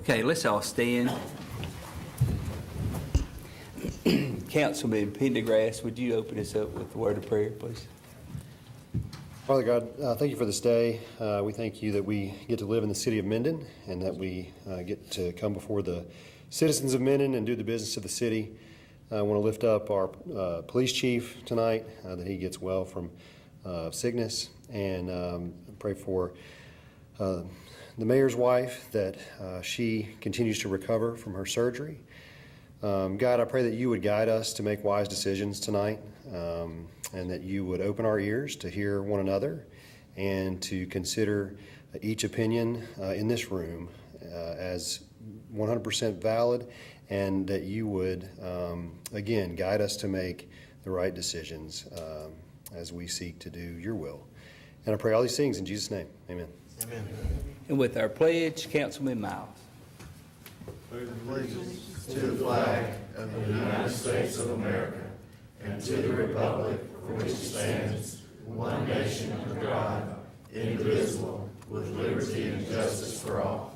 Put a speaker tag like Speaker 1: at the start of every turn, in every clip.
Speaker 1: Okay, let's all stand. Councilman Pendergrass, would you open us up with a word of prayer, please?
Speaker 2: Father God, thank you for this day. We thank you that we get to live in the city of Minden and that we get to come before the citizens of Minden and do the business of the city. I want to lift up our police chief tonight, that he gets well from sickness, and pray for the mayor's wife, that she continues to recover from her surgery. God, I pray that you would guide us to make wise decisions tonight, and that you would open our ears to hear one another and to consider each opinion in this room as 100% valid, and that you would, again, guide us to make the right decisions as we seek to do your will. And I pray all these things in Jesus' name. Amen.
Speaker 3: Amen.
Speaker 1: And with our pledge, Councilman Miles.
Speaker 3: Allegiance to the flag of the United States of America and to the republic for which it stands, one nation under God, indivisible, with liberty and justice for all.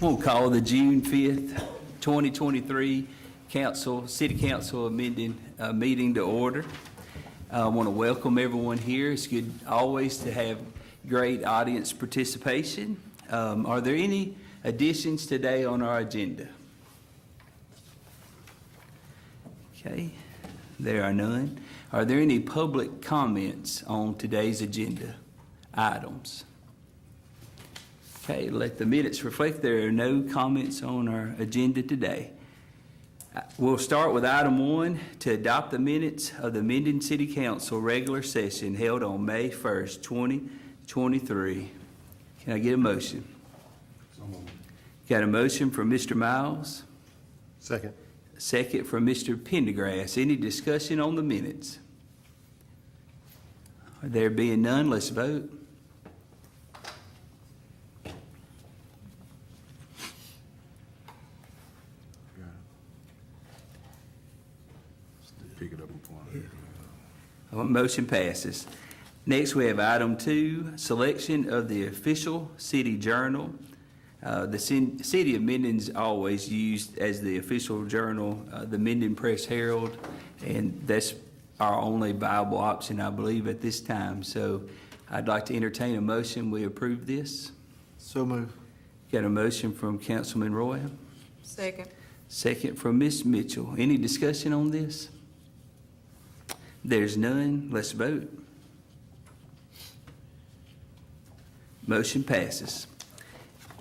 Speaker 1: We'll call the June 5th, 2023 City Council of Minden meeting to order. I want to welcome everyone here. It's good always to have great audience participation. Are there any additions today on our agenda? Okay, there are none. Are there any public comments on today's agenda items? Okay, let the minutes reflect there are no comments on our agenda today. We'll start with item 1, to adopt the minutes of the Minden City Council regular session held on May 1st, 2023. Can I get a motion? Got a motion from Mr. Miles.
Speaker 2: Second.
Speaker 1: Second from Mr. Pendergrass. Any discussion on the minutes? There being none, let's vote.
Speaker 4: Pick it up and point it.
Speaker 1: Motion passes. Next, we have item 2, selection of the official city journal. The city of Minden's always used as the official journal, the Minden Press Herald, and that's our only viable option, I believe, at this time. So I'd like to entertain a motion. We approve this.
Speaker 3: So move.
Speaker 1: Got a motion from Councilman Roy.
Speaker 5: Second.
Speaker 1: Second from Ms. Mitchell. Any discussion on this? There's none. Let's vote. Motion passes.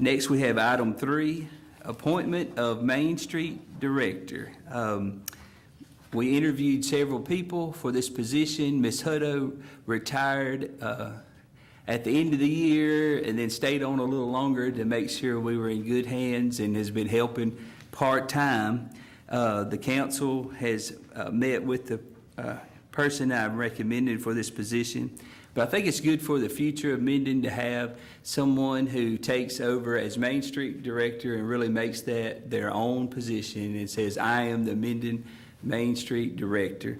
Speaker 1: Next, we have item 3, appointment of Main Street Director. We interviewed several people for this position. Ms. Hutto retired at the end of the year and then stayed on a little longer to make sure we were in good hands and has been helping part-time. The council has met with the person I've recommended for this position. But I think it's good for the future of Minden to have someone who takes over as Main Street Director and really makes that their own position and says, I am the Minden Main Street Director.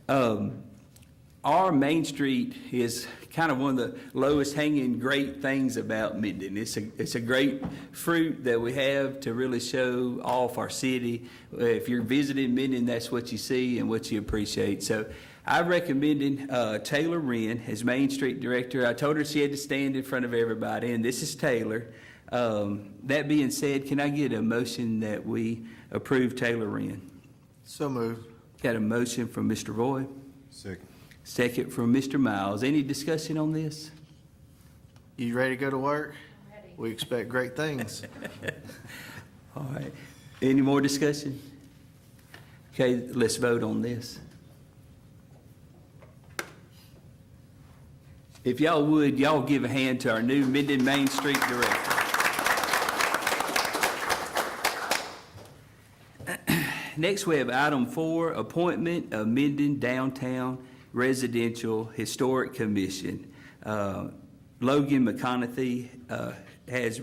Speaker 1: Our Main Street is kind of one of the lowest hanging great things about Minden. It's a great fruit that we have to really show off our city. If you're visiting Minden, that's what you see and what you appreciate. So I recommended Taylor Wren as Main Street Director. I told her she had to stand in front of everybody, and this is Taylor. That being said, can I get a motion that we approve Taylor Wren?
Speaker 3: So move.
Speaker 1: Got a motion from Mr. Roy.
Speaker 4: Second.
Speaker 1: Second from Mr. Miles. Any discussion on this?
Speaker 3: You ready to go to work? I'm ready. We expect great things.
Speaker 1: All right. Any more discussion? Okay, let's vote on this. If y'all would, y'all give a hand to our new Minden Main Street Director. Next, we have item 4, appointment of Minden Downtown Residential Historic Commission. Logan McConaughey has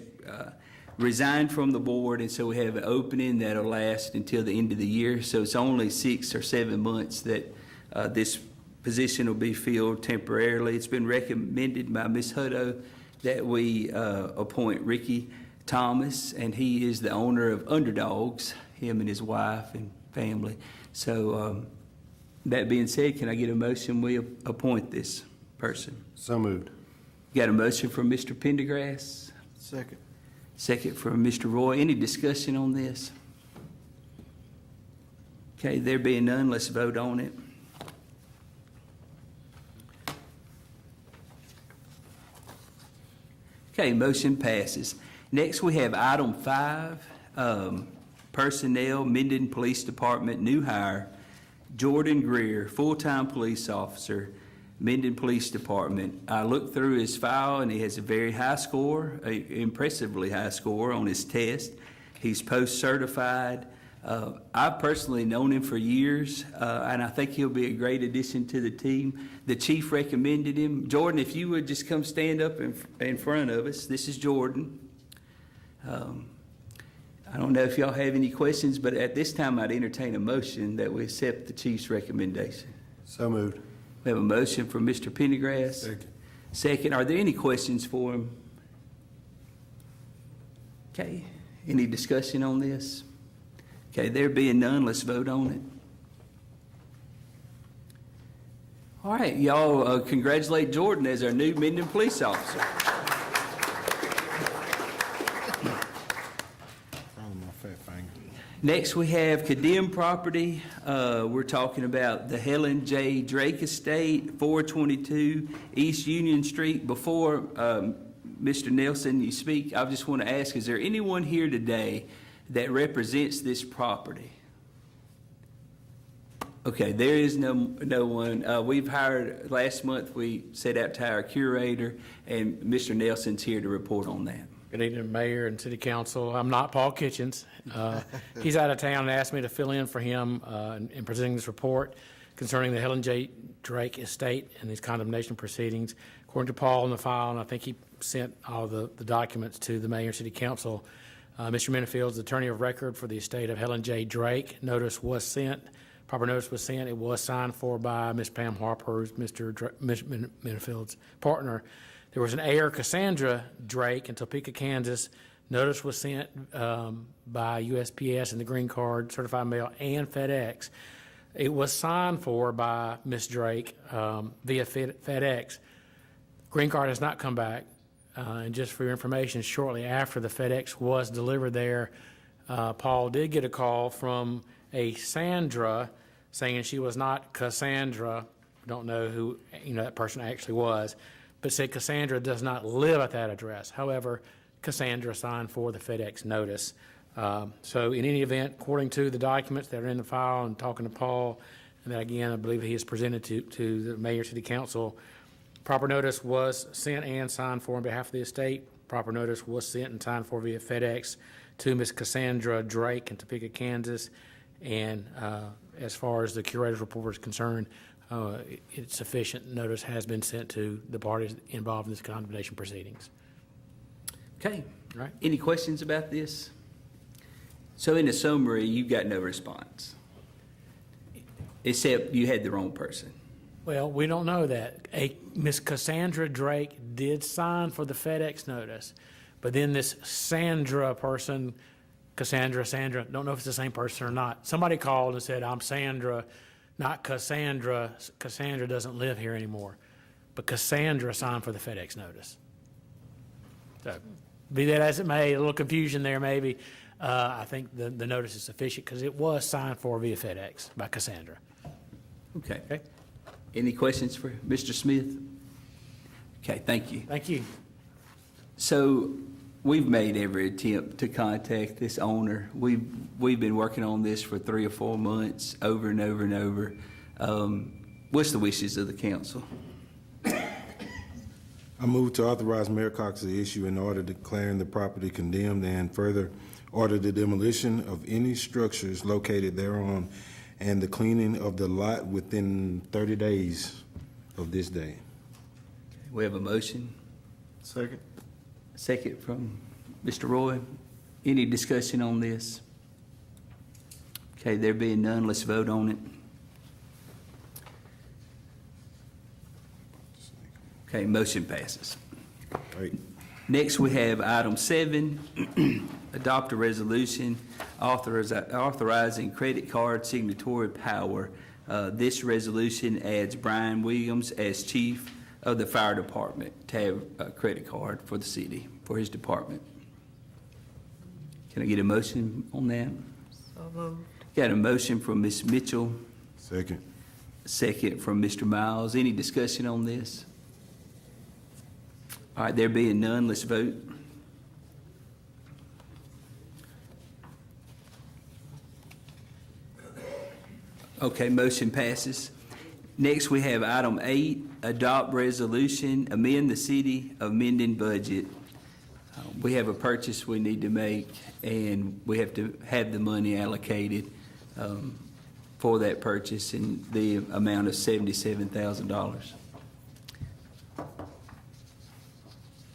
Speaker 1: resigned from the board, and so we have an opening that'll last until the end of the year. So it's only 6 or 7 months that this position will be filled temporarily. It's been recommended by Ms. Hutto that we appoint Ricky Thomas, and he is the owner of Underdogs, him and his wife and family. So that being said, can I get a motion we appoint this person?
Speaker 2: So moved.
Speaker 1: Got a motion from Mr. Pendergrass,
Speaker 4: Second.
Speaker 1: second from Mr. Roy. Any discussion on this? Okay, there being none, let's vote on it. Okay, motion passes. Next, we have item 5, personnel, Minden Police Department, new hire, Jordan Greer, full-time police officer, Minden Police Department. I looked through his file, and he has a very high score, a impressively high score on his test. He's post-certified. I've personally known him for years, and I think he'll be a great addition to the team. The chief recommended him. Jordan, if you would just come stand up in front of us. This is Jordan. I don't know if y'all have any questions, but at this time, I'd entertain a motion that we accept the chief's recommendation.
Speaker 2: So moved.
Speaker 1: We have a motion from Mr. Pendergrass.
Speaker 4: Second.
Speaker 1: Second. Are there any questions for him? Okay. Any discussion on this? Okay, there being none, let's vote on it. All right, y'all congratulate Jordan as our new Minden police officer.
Speaker 4: Follow my fat finger.
Speaker 1: Next, we have condemned property. We're talking about the Helen J. Drake Estate, 422 East Union Street. Before Mr. Nelson, you speak, I just want to ask, is there anyone here today that represents this property? Okay, there is no one. We've hired, last month, we set out to hire a curator, and Mr. Nelson's here to report on that.
Speaker 5: Good evening, Mayor and City Council. I'm not Paul Kitchens. He's out of town and asked me to fill in for him in presenting this report concerning the Helen J. Drake Estate and these condemnation proceedings. According to Paul in the file, and I think he sent all the documents to the Mayor and City Council, Mr. Menifield's attorney of record for the estate of Helen J. Drake. Notice was sent. Proper notice was sent. It was signed for by Ms. Pam Harper, who's Mr. Menifield's partner. There was an heir, Cassandra Drake, in Topeka, Kansas. Notice was sent by USPS and the green card, certified mail, and FedEx. It was signed for by Ms. Drake via FedEx. Green card has not come back. And just for your information, shortly after the FedEx was delivered there, Paul did get a call from a Sandra saying she was not Cassandra. Don't know who that person actually was, but said Cassandra does not live at that address. However, Cassandra signed for the FedEx notice. So in any event, according to the documents that are in the file and talking to Paul, and that again, I believe he has presented to the Mayor, City Council, proper notice was sent and signed for on behalf of the estate. Proper notice was sent and signed for via FedEx to Ms. Cassandra Drake in Topeka, Kansas. And as far as the curator's report is concerned, it's sufficient. Notice has been sent to the parties involved in this condemnation proceedings.
Speaker 1: Okay.
Speaker 5: All right.
Speaker 1: Any questions about this? So in the summary, you've got no response, except you had the wrong person.
Speaker 5: Well, we don't know that. Miss Cassandra Drake did sign for the FedEx notice, but then this Sandra person, Sandra, don't know if it's the same person or not. Somebody called and said, I'm Sandra, not Cassandra. Cassandra doesn't live here anymore. But Cassandra signed for the FedEx notice. So, be that as it may, a little confusion there maybe. I think the notice is sufficient because it was signed for via FedEx by Cassandra.
Speaker 1: Okay.
Speaker 5: Okay?
Speaker 1: Any questions for Mr. Smith? Okay, thank you.
Speaker 5: Thank you.
Speaker 1: So we've made every attempt to contact this owner. We've been working on this for 3 or 4 months, over and over and over. What's the wishes of the council?
Speaker 4: I move to authorize Mayor Cox to issue an order declaring the property condemned and further order the demolition of any structures located thereon and the cleaning of the lot within 30 days of this day.
Speaker 1: We have a motion.
Speaker 4: Second.
Speaker 1: Second from Mr. Roy. Any discussion on this? Okay, there being none, let's vote on it. Okay, motion passes.
Speaker 4: Right.
Speaker 1: Next, we have item 7, adopt a resolution authorizing credit card signatory power. This resolution adds Brian Williams as chief of the fire department to have a credit card for the city, for his department. Can I get a motion on that?
Speaker 6: So moved.
Speaker 1: Got a motion from Ms. Mitchell,
Speaker 4: Second.
Speaker 1: second from Mr. Miles. Any discussion on this? All right, there being none, let's vote. Okay, motion passes. Next, we have item 8, adopt resolution, amend the city of Minden budget. We have a purchase we need to make, and we have to have the money allocated for that purchase in the amount of $77,000.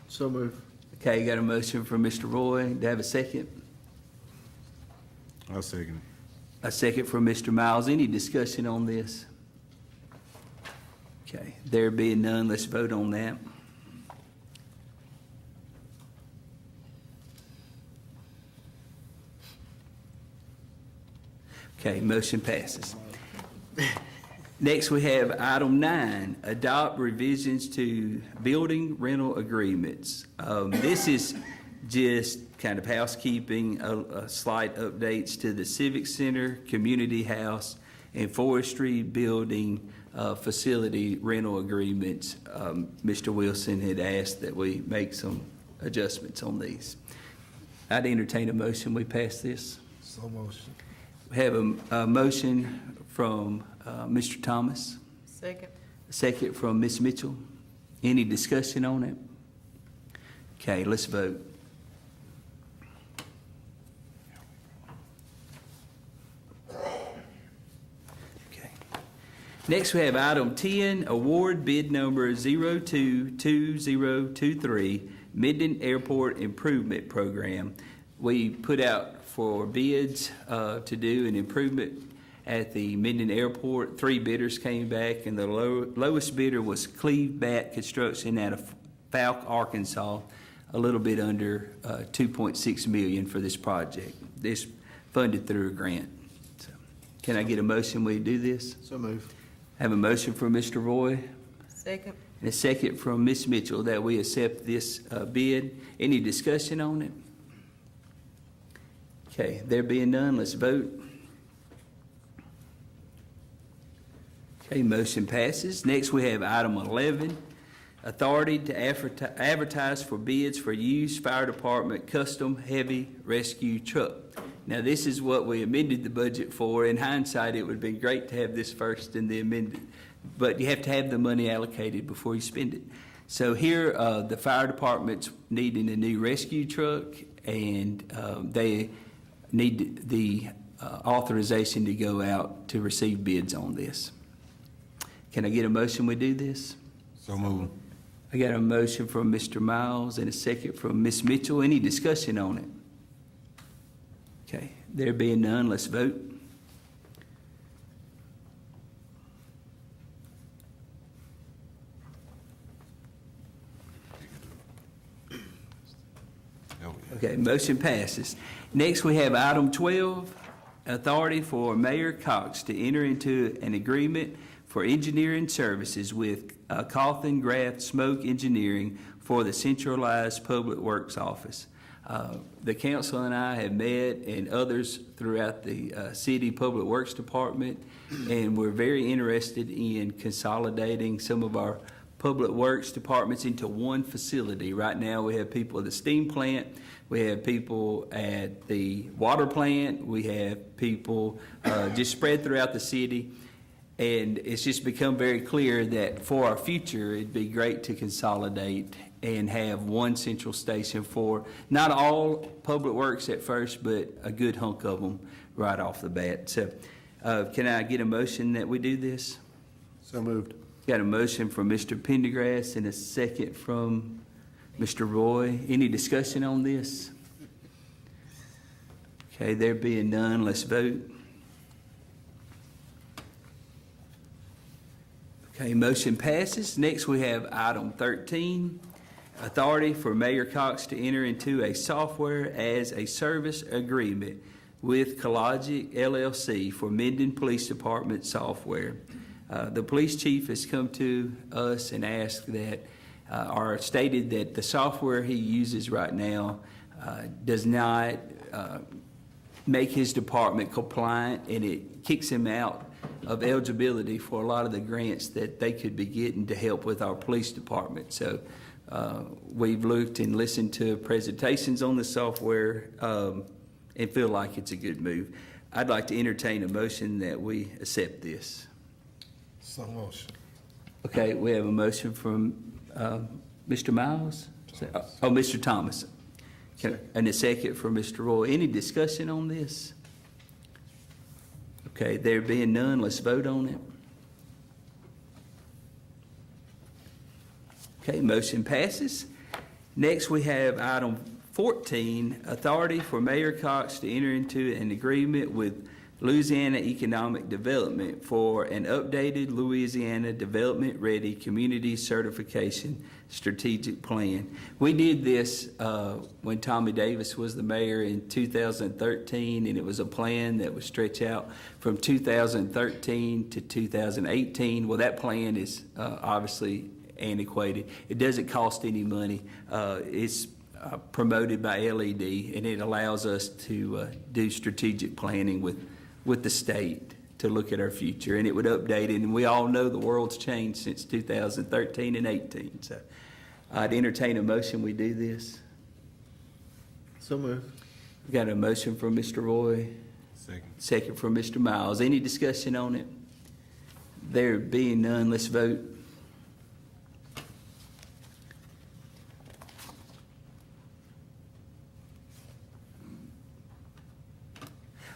Speaker 3: So move.
Speaker 1: Okay, got a motion from Mr. Roy. Do I have a second?
Speaker 4: I'll second
Speaker 1: A second from Mr. Miles. Any discussion on this? Okay, there being none, let's vote on that. Okay, motion passes. Next, we have item 9, adopt revisions to building rental agreements. This is just kind of housekeeping, a slight updates to the Civic Center, Community House, and Forestry Building facility rental agreements. Mr. Wilson had asked that we make some adjustments on these. I'd entertain a motion, we pass this.
Speaker 3: So motion.
Speaker 1: We have a motion from Mr. Thomas,
Speaker 6: Second.
Speaker 1: a second from Ms. Mitchell. Any discussion on it? Okay, let's vote. Okay. Next, we have item 10, award bid number 022023, Minden Airport Improvement Program. We put out for bids to do an improvement at the Minden Airport. 3 bidders came back, and the lowest bidder was Cleve Bat Construction out of Falk, Arkansas, a little bit under $2.6 million for this project. This funded through a grant. So, can I get a motion we do this?
Speaker 3: So move.
Speaker 1: Have a motion from Mr. Roy
Speaker 6: Second.
Speaker 1: and a second from Ms. Mitchell that we accept this bid. Any discussion on it? Okay, there being none, let's vote. Okay, motion passes. Next, we have item 11, authority to advertise for bids for used fire department custom heavy rescue truck. Now, this is what we amended the budget for. In hindsight, it would have been great to have this first in the amended, but you have to have the money allocated before you spend it. So here, the fire department's needing a new rescue truck, and they need the authorization to go out to receive bids on this. Can I get a motion we do this?
Speaker 4: So moved.
Speaker 1: I got a motion from Mr. Miles and a second from Ms. Mitchell. Any discussion on it? Okay, there being none, let's vote. Okay, motion passes. Next, we have item 12, authority for Mayor Cox to enter into an agreement for engineering services with Cawthon Graff Smoke Engineering for the centralized public works office. The council and I have met, and others throughout the city public works department, and we're very interested in consolidating some of our public works departments into one facility. Right now, we have people at the steam plant, we have people at the water plant, we have people just spread throughout the city. And it's just become very clear that for our future, it'd be great to consolidate and have one central station for not all public works at first, but a good hunk of them right off the bat. So can I get a motion that we do this?
Speaker 3: So moved.
Speaker 1: Got a motion from Mr. Pendergrass and a second from Mr. Roy. Any discussion on this? Okay, there being none, let's vote. Okay, motion passes. Next, we have item 13, authority for Mayor Cox to enter into a software as a service agreement with Collogic LLC for Minden Police Department software. The police chief has come to us and asked that, or stated that the software he uses right now does not make his department compliant, and it kicks him out of eligibility for a lot of the grants that they could be getting to help with our police department. So we've looked and listened to presentations on the software and feel like it's a good move. I'd like to entertain a motion that we accept this.
Speaker 4: So motion.
Speaker 1: Okay, we have a motion from Mr. Miles? Oh, Mr. Thomas. And a second from Mr. Roy. Any discussion on this? Okay, there being none, let's vote on it. Okay, motion passes. Next, we have item 14, authority for Mayor Cox to enter into an agreement with Louisiana Economic Development for an updated Louisiana Development Ready Community Certification Strategic Plan. We did this when Tommy Davis was the mayor in 2013, and it was a plan that would stretch out from 2013 to 2018. Well, that plan is obviously antiquated. It doesn't cost any money. It's promoted by LED, and it allows us to do strategic planning with the state to look at our future, and it would update it. And we all know the world's changed since 2013 and 18. So I'd entertain a motion we do this.
Speaker 3: So moved.
Speaker 1: We got a motion from Mr. Roy,
Speaker 4: Second.
Speaker 1: second from Mr. Miles. Any discussion on it? There being none, let's vote.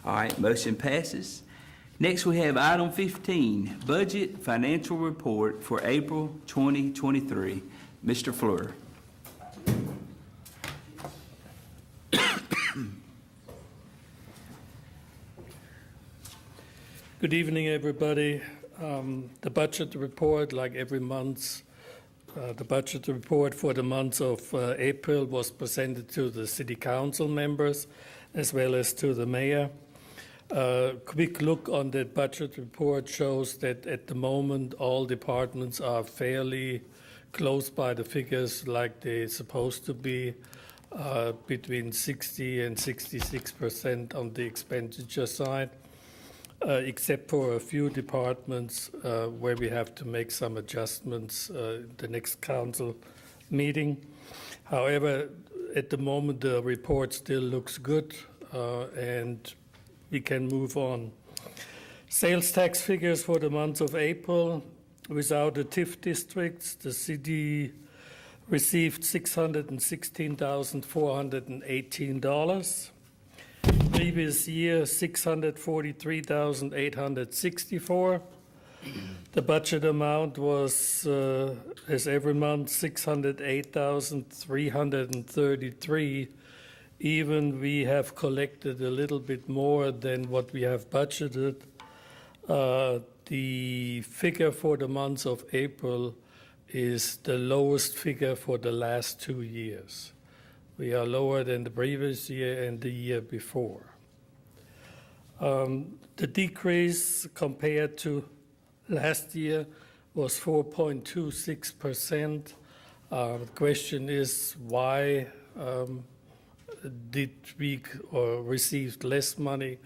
Speaker 1: All right, motion passes. Next, we have item 15, budget financial report for April 2023. Mr. Fleur.
Speaker 7: Good evening, everybody. The budget report, like every month, the budget report for the month of April was presented to the city council members as well as to the mayor. A quick look on the budget report shows that at the moment all departments are fairly close by the figures like they're supposed to be, between 60 and 66% on the expenditure side, except for a few departments where we have to make some adjustments the next council meeting. However, at the moment the report still looks good and we can move on. Sales tax figures for the month of April. Without the TIF districts, the city received $616,418. Previous year, $643,864. The budget amount was, as every month, $608,333. Even we have collected a little bit more than what we have budgeted. The figure for the month of April is the lowest figure for the last 2 years. We are lower than the previous year and the year before. The decrease compared to last year was 4.26%. The question is why did we received less money?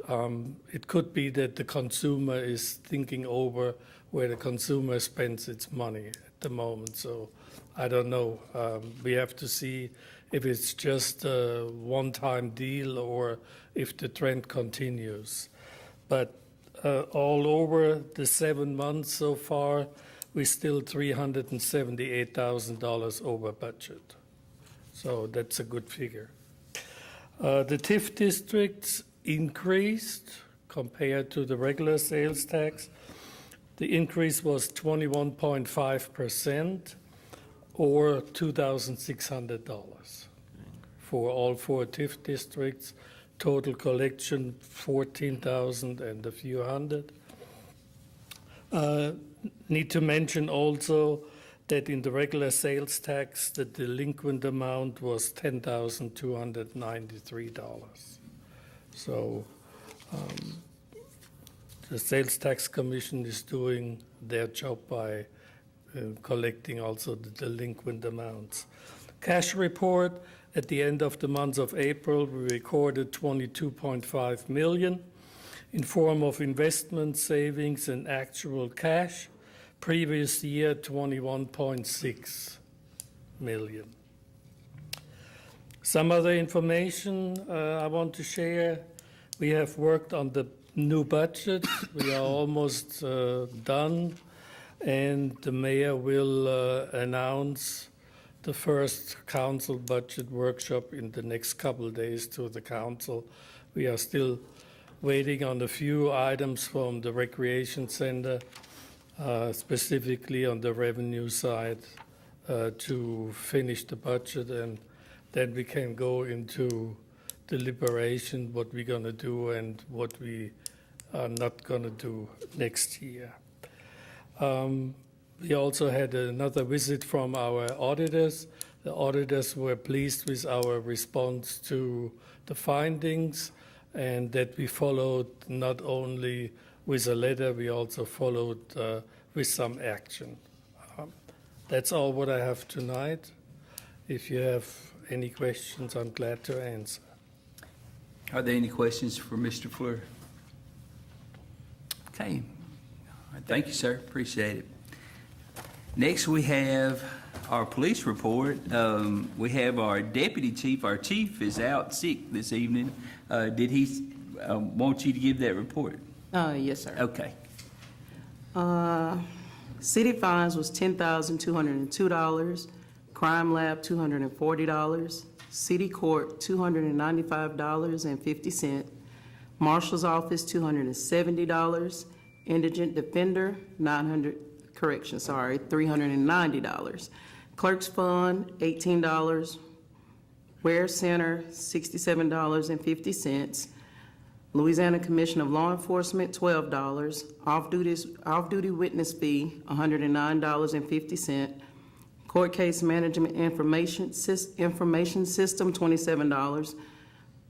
Speaker 7: It could be that the consumer is thinking over where the consumer spends its money at the moment. So I don't know. We have to see if it's just a one-time deal or if the trend continues. But all over the 7 months so far, we're still $378,000 over budget. So that's a good figure. The TIF districts increased compared to the regular sales tax. The increase was 21.5% or $2,600 for all 4 TIF districts. Total collection, 14,000 and a few hundred. Need to mention also that in the regular sales tax, the delinquent amount was $10,293. So the Sales Tax Commission is doing their job by collecting also the delinquent amounts. Cash report, at the end of the month of April, we recorded $22.5 million in form of investment savings and actual cash. Previous year, $21.6 million. Some other information I want to share. We have worked on the new budget. We are almost done, and the mayor will announce the first council budget workshop in the next couple of days to the council. We are still waiting on a few items from the recreation center, specifically on the revenue side, to finish the budget, and then we can go into deliberation what we're going to do and what we are not going to do next year. We also had another visit from our auditors. The auditors were pleased with our response to the findings, and that we followed not only with a letter, we also followed with some action. That's all what I have tonight. If you have any questions, I'm glad to answer.
Speaker 1: Are there any questions for Mr. Fleur? Okay. All right, thank you, sir. Appreciate it. Next, we have our police report. We have our deputy chief. Our chief is out sick this evening. Did he want you to give that report?
Speaker 8: Yes, sir.
Speaker 1: Okay.
Speaker 8: City fines was $10,202. Crime lab, $240. City court, $295.50. Marshal's office, $270. Indigent defender, $390. Clerk's fund, $18. Ware Center, $67.50. Louisiana Commission of Law Enforcement, $12. Off-duty witness fee, $109.50. Court case management information system, $27.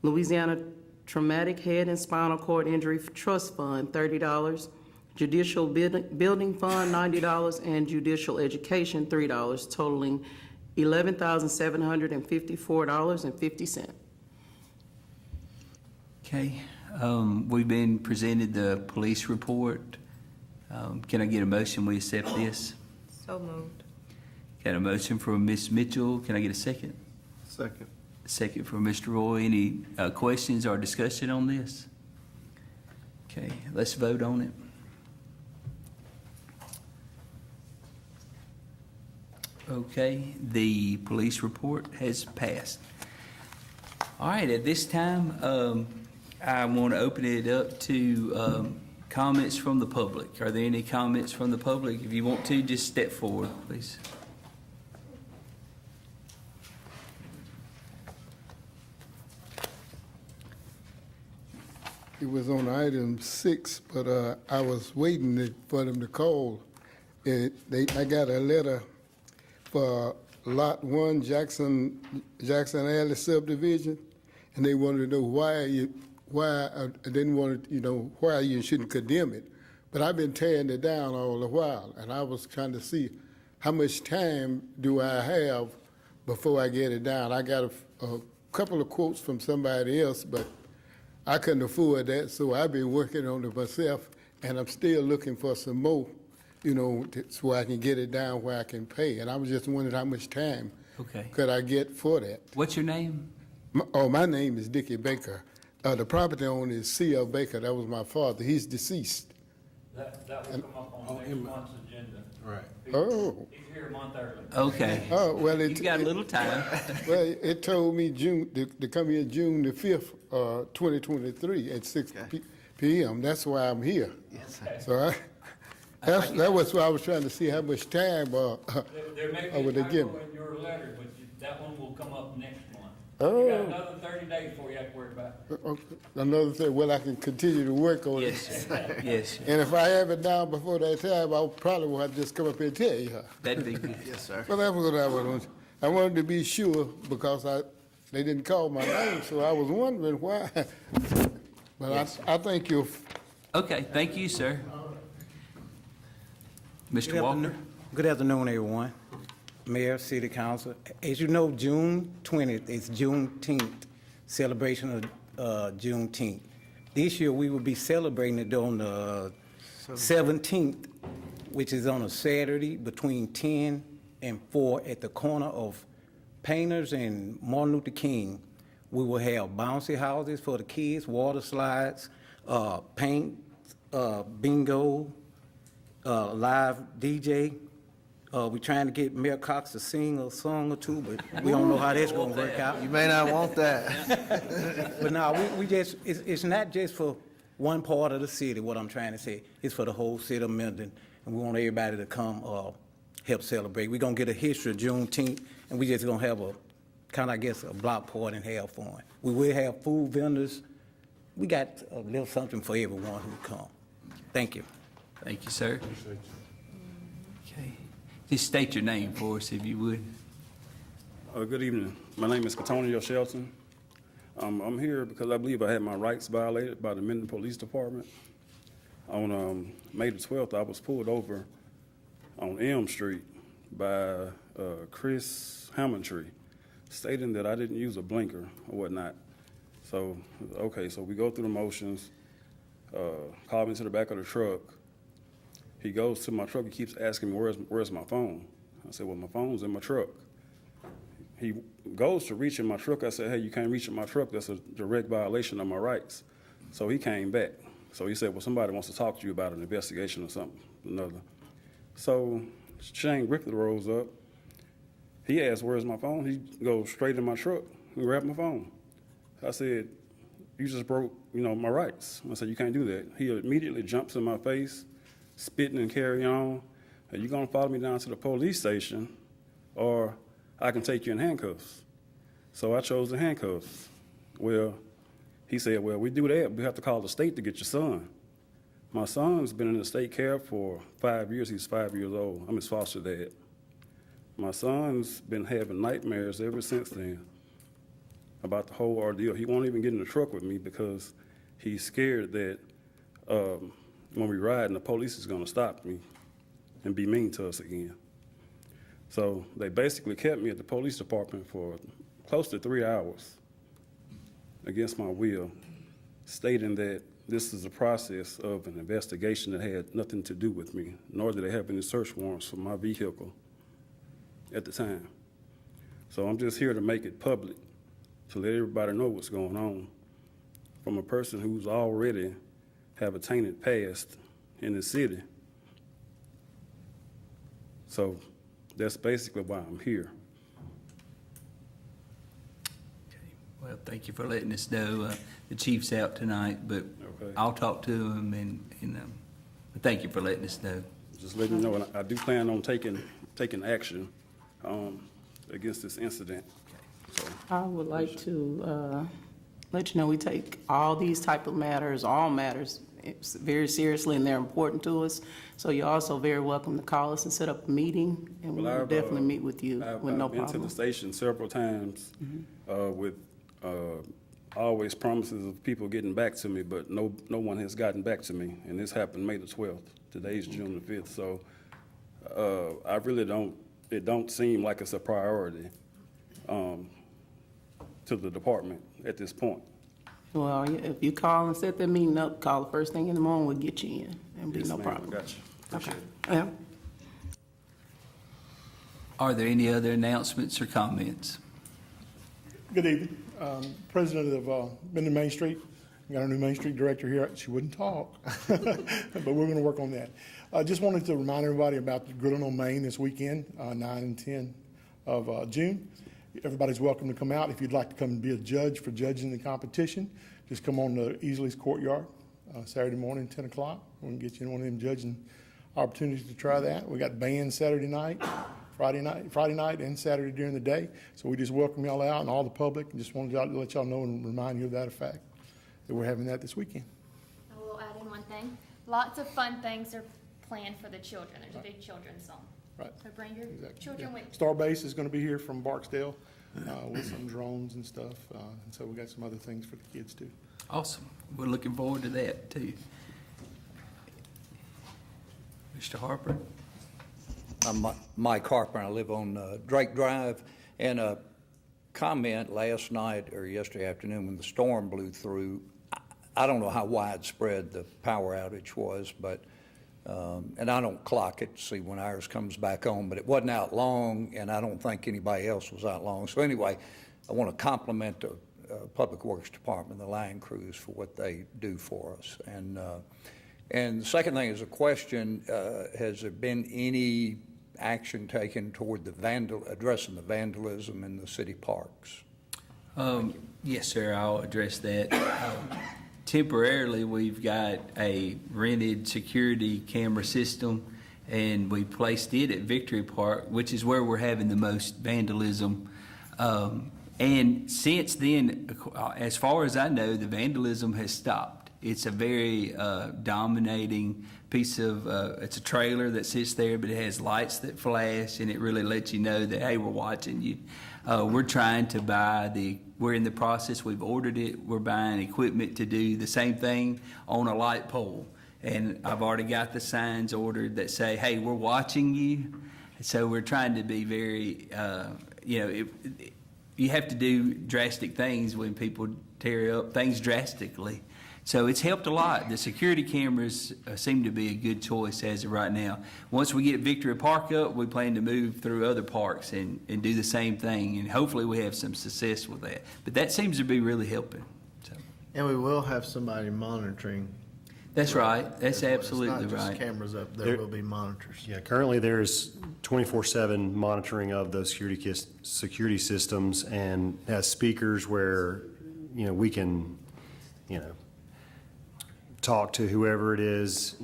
Speaker 8: Louisiana Traumatic Head and Spinal Cord Injury Trust Fund, $30. Judicial Building Fund, $90, and Judicial Education, $3, totaling $11,754.50.
Speaker 1: Okay. We've been presented the police report. Can I get a motion we accept this?
Speaker 6: So moved.
Speaker 1: Got a motion from Ms. Mitchell. Can I get a second?
Speaker 3: Second.
Speaker 1: Second from Mr. Roy. Any questions or discussion on this? Okay, let's vote on it. Okay, the police report has passed. All right, at this time, I want to open it up to comments from the public. Are there any comments from the public? If you want to, just step forward, please.
Speaker 9: It was on item 6, but I was waiting for them to call. I got a letter for Lot 1, Jackson Alley subdivision, and they wanted to know why I didn't want to, why you shouldn't condemn it. But I've been tearing it down all the while, and I was trying to see how much time do I have before I get it down. I got a couple of quotes from somebody else, but I couldn't afford that, so I've been working on it myself, and I'm still looking for some more, so I can get it down where I can pay. And I was just wondering how much time could I get for that.
Speaker 1: What's your name?
Speaker 9: My name is Dickie Baker. The property owner is C.L. Baker. That was my father. He's deceased.
Speaker 10: That will come up on next month's agenda.
Speaker 3: Right.
Speaker 9: Oh.
Speaker 10: He's here a month early.
Speaker 1: Okay.
Speaker 9: Oh, well,
Speaker 1: You got a little time.
Speaker 9: Well, it told me to come here June the 5th, 2023 at 6 p.m. That's why I'm here.
Speaker 3: Yes.
Speaker 9: So that was why I was trying to see how much time
Speaker 10: There may be
Speaker 9: would
Speaker 10: a
Speaker 9: they give
Speaker 10: typo in your letter, but that one will come up next month. You got
Speaker 9: Oh,
Speaker 10: another 30 days before you have to worry about it.
Speaker 9: okay. Another thing, well, I can continue to work on it.
Speaker 1: Yes, sir. Yes, sir.
Speaker 9: And if I have it down before that time, I probably will have to just come up here and tell you. Huh?
Speaker 1: That'd be good. Yes, sir.
Speaker 9: But that was what I wanted. I wanted to be sure because they didn't call my name, so I was wondering why. But I thank you.
Speaker 1: Okay, thank you, sir. Mr. Walker?
Speaker 11: Good afternoon, everyone. Mayor, City Council. As you know, June 20th is Juneteenth, celebration of Juneteenth. This year, we will be celebrating it on the 17th, which is on a Saturday between 10 and 4 at the corner of Painters and Martin Luther King. We will have bouncy houses for the kids, water slides, paint, bingo, live DJ. We're trying to get Mayor Cox to sing a song or two, but we don't know how that's gonna work out.
Speaker 3: You may not want that.
Speaker 11: But no, we just, it's not just for one part of the city, what I'm trying to say. It's for the whole city of Minden, and we want everybody to come, help celebrate. We're gonna get a history of Juneteenth, and we just gonna have a, kind of, I guess, a block party and have fun. We will have food vendors. We got a little something for everyone who come. Thank you.
Speaker 1: Thank you, sir. Okay. Just state your name for us, if you would.
Speaker 12: Good evening. My name is Katonio Shelton. I'm here because I believe I had my rights violated by the Minden Police Department. On May the 12th, I was pulled over on Elm Street by Chris Hammondtree, stating that I didn't use a blinker or whatnot. So, okay, so we go through the motions, called me to the back of the truck. He goes to my truck, he keeps asking me, where's my phone? I said, well, my phone's in my truck. He goes to reach in my truck. I said, hey, you can't reach in my truck. That's a direct violation of my rights. So he came back. So he said, well, somebody wants to talk to you about an investigation or something, another. So Shane Griffith rolls up. He asked, where's my phone? He goes straight in my truck and grabbed my phone. I said, you just broke, my rights. I said, you can't do that. He immediately jumps in my face, spitting and carry on. Are you gonna follow me down to the police station, or I can take you in handcuffs? So I chose the handcuffs. Well, he said, well, we do that, we have to call the state to get your son. My son's been in the state care for 5 years. He's 5 years old. I'm his foster dad. My son's been having nightmares ever since then about the whole ordeal. He won't even get in the truck with me because he's scared that when we ride, and the police is gonna stop me and be mean to us again. So they basically kept me at the police department for close to 3 hours against my will, stating that this is a process of an investigation that had nothing to do with me, nor did they have any search warrants for my vehicle at the time. So I'm just here to make it public, to let everybody know what's going on from a person who's already have a tainted past in the city. So that's basically why I'm here.
Speaker 1: Okay. Well, thank you for letting us know. The chief's out tonight, but
Speaker 12: Okay.
Speaker 1: I'll talk to him but thank you for letting us know.
Speaker 12: Just letting you know, and I do plan on taking action against this incident. So,
Speaker 8: I would like to let you know we take all these type of matters, all matters, very seriously, and they're important to us. So you're also very welcome to call us and set up a meeting, and we'll
Speaker 12: I've,
Speaker 8: definitely meet with you
Speaker 12: I've
Speaker 8: with no
Speaker 12: been to
Speaker 8: problem.
Speaker 12: the station several times with always promises of people getting back to me, but no one has gotten back to me. And this happened May the 12th. Today's June the 5th. So I really it don't seem like it's a priority to the department at this point.
Speaker 8: Well, if you call and set that meeting up, call the first thing in the morning, we'll get you in. There'll be
Speaker 12: Yes,
Speaker 8: no
Speaker 12: ma'am,
Speaker 8: problem.
Speaker 12: I got you.
Speaker 8: Okay.
Speaker 12: Appreciate it.
Speaker 8: Yeah.
Speaker 1: Are there any other announcements or comments?
Speaker 13: Good evening. President of Minden Main Street. We got our new Main Street director here. She wouldn't talk, but we're going to work on that. I just wanted to remind everybody about the Grilling on Main this weekend, 9 and 10 of June. Everybody's welcome to come out. If you'd like to come and be a judge for judging the competition, just come on to Easley's Courtyard Saturday morning, 10 o'clock. We can get you in one of them judging opportunities to try that. We got band Saturday night, Friday night and Saturday during the day. So we just welcome y'all out and all the public, and just wanted to let y'all know and remind you of that fact, that we're having that this weekend.
Speaker 14: I will add in one thing. Lots of fun things are planned for the children. There's a big children's zone.
Speaker 13: Right.
Speaker 14: So bring your
Speaker 13: Exactly,
Speaker 14: children
Speaker 13: yeah.
Speaker 14: with.
Speaker 13: Starbase is gonna be here from Barksdale, with some drones and stuff, and so we got some other things for the kids too.
Speaker 1: Awesome. We're looking forward to that, too. Mr. Harper?
Speaker 15: I'm Mike Harper, and I live on Drake Drive. And a comment last night or yesterday afternoon when the storm blew through, I don't know how widespread the power outage was, but, and I don't clock it to see when ours comes back on, but it wasn't out long, and I don't think anybody else was out long. So anyway, I want to compliment the Public Works Department, the line crews, for what they do for us. And the second thing is a question, has there been any action taken toward addressing the vandalism in the city parks?
Speaker 1: Yes, sir, I'll address that. Temporarily, we've got a rented security camera system, and we placed it at Victory Park, which is where we're having the most vandalism. And since then, as far as I know, the vandalism has stopped. It's a very dominating piece of, it's a trailer that sits there, but it has lights that flash, and it really lets you know that, hey, we're watching you. We're trying to we're in the process, we've ordered it, we're buying equipment to do the same thing on a light pole. And I've already got the signs ordered that say, hey, we're watching you. So we're trying to be very, you have to do drastic things when people tear up things drastically. So it's helped a lot. The security cameras seem to be a good choice as of right now. Once we get Victory Park up, we plan to move through other parks and do the same thing, and hopefully we have some success with that. But that seems to be really helping. So.
Speaker 3: And we will have somebody monitoring.
Speaker 1: That's right. That's absolutely
Speaker 3: It's not just
Speaker 1: right.
Speaker 3: cameras up, there will be monitors.
Speaker 2: Yeah, currently there's 24/7 monitoring of those security systems, and has speakers where, we can, talk to whoever it is,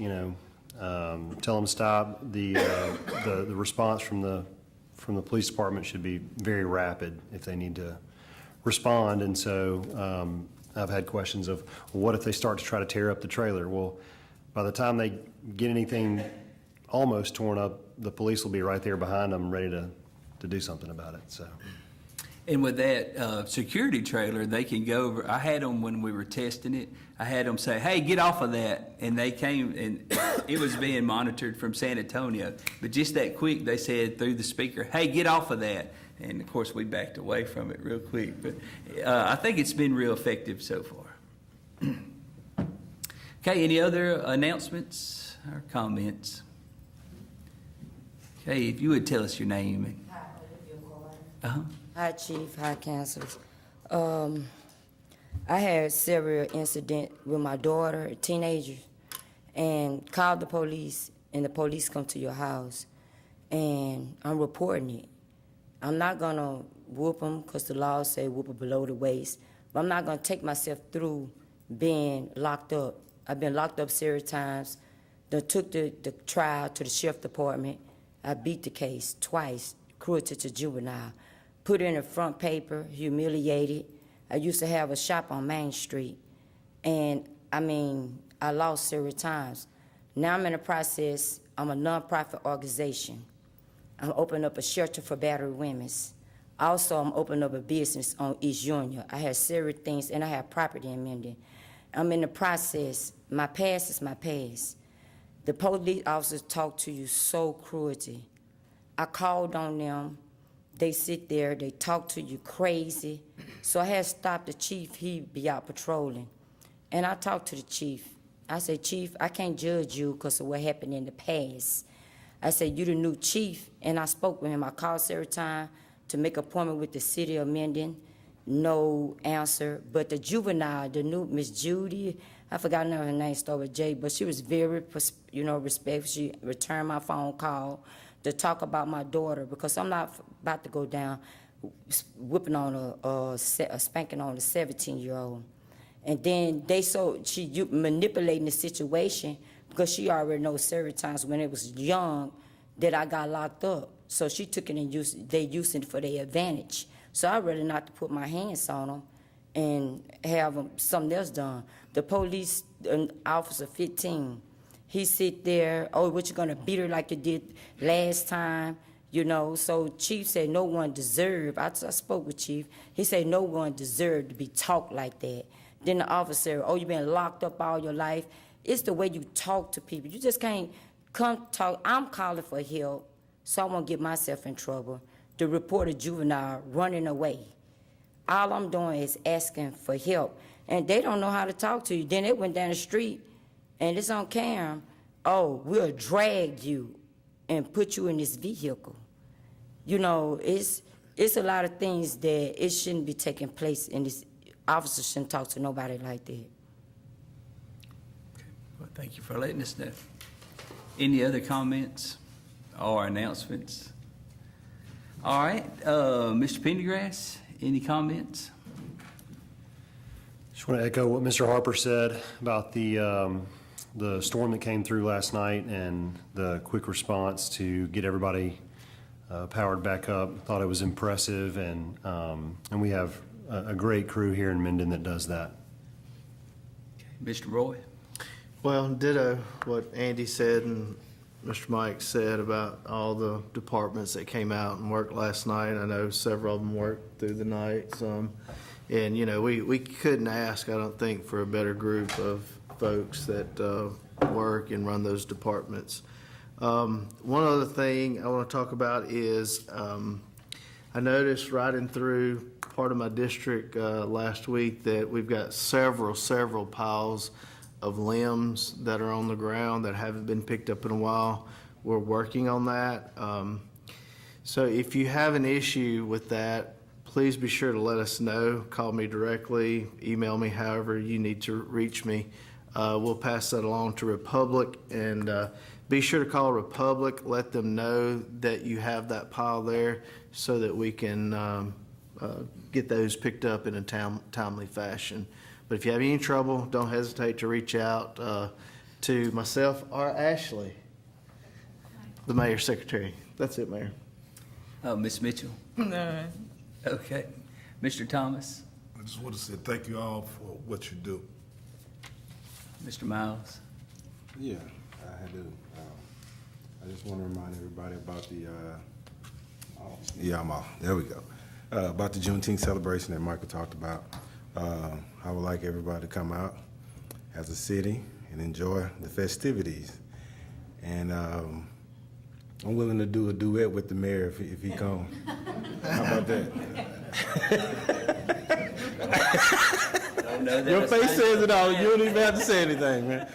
Speaker 2: tell them stop. The response from the police department should be very rapid if they need to respond. And so I've had questions of, well, what if they start to try to tear up the trailer? Well, by the time they get anything almost torn up, the police will be right there behind them, ready to do something about it, so.
Speaker 1: And with that security trailer, they can go over. I had them when we were testing it. I had them say, hey, get off of that. And they came, and it was being monitored from San Antonio. But just that quick, they said through the speaker, hey, get off of that. And, of course, we backed away from it real quick. But I think it's been real effective so far. Okay, any other announcements or comments? Okay, if you would tell us your name. Uh-huh.
Speaker 16: Hi, Chief. Hi, Councilors. I had several incidents with my daughter, a teenager, and called the police, and the police come to your house, and I'm reporting it. I'm not going to whoop them because the law say whoop them below the waist, but I'm not going to take myself through being locked up. I've been locked up several times. They took the trial to the sheriff department. I beat the case twice, cruelty to juvenile. Put it in the front paper, humiliated. I used to have a shop on Main Street, and I lost several times. Now I'm in the process. I'm a nonprofit organization. I'm opening up a shelter for battered women. Also, I'm opening up a business on East Junior. I have several things, and I have property in Minden. I'm in the process. My past is my past. The police officers talk to you so cruelty. I called on them. They sit there, they talk to you crazy. So I had stopped the chief, he'd be out patrolling. And I talked to the chief. I said, Chief, I can't judge you because of what happened in the past. I said, you the new chief. And I spoke with him. I called several times to make an appointment with the city of Minden. No answer. But the juvenile, the new Miss Judy, I forgot her name, started with J, but she was very, respectful. She returned my phone call to talk about my daughter, because I'm not about to go down whipping on a spanking on a 17-year-old. And then she manipulating the situation, because she already knows several times when it was young that I got locked up. So she took it and they using it for their advantage. So I'd rather not to put my hands on them and have something else done. The police officer 15, he sit there, oh, what you gonna beat her like you did last time? You know, so Chief said no one deserved, I spoke with Chief, he said no one deserved to be talked like that. Then the officer, oh, you been locked up all your life. It's the way you talk to people. You just can't come talk. I'm calling for help, so I won't get myself in trouble. To report a juvenile running away. All I'm doing is asking for help. And they don't know how to talk to you. Then they went down the street, and it's on camera. Oh, we'll drag you and put you in this vehicle. You know, it's a lot of things that it shouldn't be taking place, and this officer shouldn't talk to nobody like that.
Speaker 1: Well, thank you for letting us know. Any other comments or announcements? All right, Mr. Pendergrass, any comments?
Speaker 2: Just want to echo what Mr. Harper said about the storm that came through last night and the quick response to get everybody powered back up. Thought it was impressive, and we have a great crew here in Minden that does that.
Speaker 1: Mr. Roy?
Speaker 3: Well, ditto what Andy said and Mr. Mike said about all the departments that came out and worked last night. I know several of them worked through the night, some. And, you know, we couldn't ask, I don't think, for a better group of folks that work and run those departments. One other thing I want to talk about is I noticed riding through part of my district last week that we've got several piles of limbs that are on the ground that haven't been picked up in a while. We're working on that. So if you have an issue with that, please be sure to let us know. Call me directly, email me, however you need to reach me. We'll pass that along to Republic, and be sure to call Republic. Let them know that you have that pile there so that we can get those picked up in a timely fashion. But if you have any trouble, don't hesitate to reach out to myself or Ashley, the mayor's secretary. That's it, Mayor.
Speaker 1: Ms. Mitchell?
Speaker 6: No.
Speaker 1: Okay. Mr. Thomas?
Speaker 4: I just want to say thank you all for what you do.
Speaker 1: Mr. Miles?
Speaker 4: Yeah, I do. I just want to remind everybody about the, there we go. About the Juneteenth celebration that Michael talked about. I would like everybody to come out as a city and enjoy the festivities. And I'm willing to do a duet with the mayor if he comes. How about that? Your face says it all. You don't even have to say anything, man.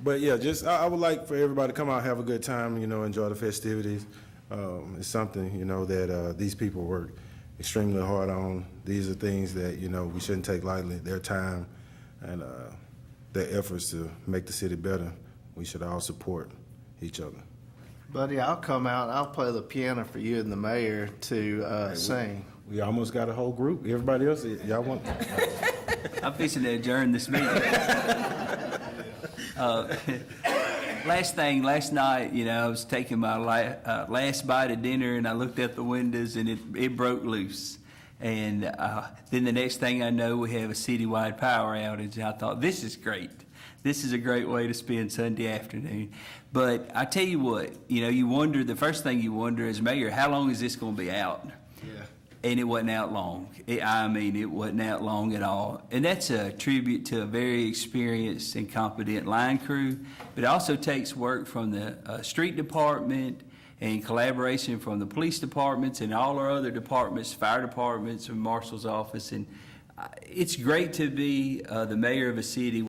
Speaker 4: But yeah, just I would like for everybody to come out, have a good time, you know, enjoy the festivities. It's something, you know, that these people work extremely hard on. These are things that, you know, we shouldn't take lightly. Their time and their efforts to make the city better. We should all support each other.
Speaker 3: Buddy, I'll come out. I'll play the piano for you and the mayor to sing.
Speaker 4: We almost got a whole group. Everybody else, y'all want?
Speaker 1: I'm fixing to adjourn this meeting. Last night, you know, I was taking my last bite of dinner, and I looked out the windows, and it broke loose. And then the next thing I know, we have a citywide power outage. And I thought, this is great. This is a great way to spend Sunday afternoon. But I tell you what, you know, you wonder, the first thing you wonder as mayor, how long is this going to be out?
Speaker 3: Yeah.
Speaker 1: And it wasn't out long. It wasn't out long at all. And that's a tribute to a very experienced and competent line crew. But it also takes work from the street department and collaboration from the police departments and all our other departments, fire departments and marshal's office. And it's great to be the mayor of a city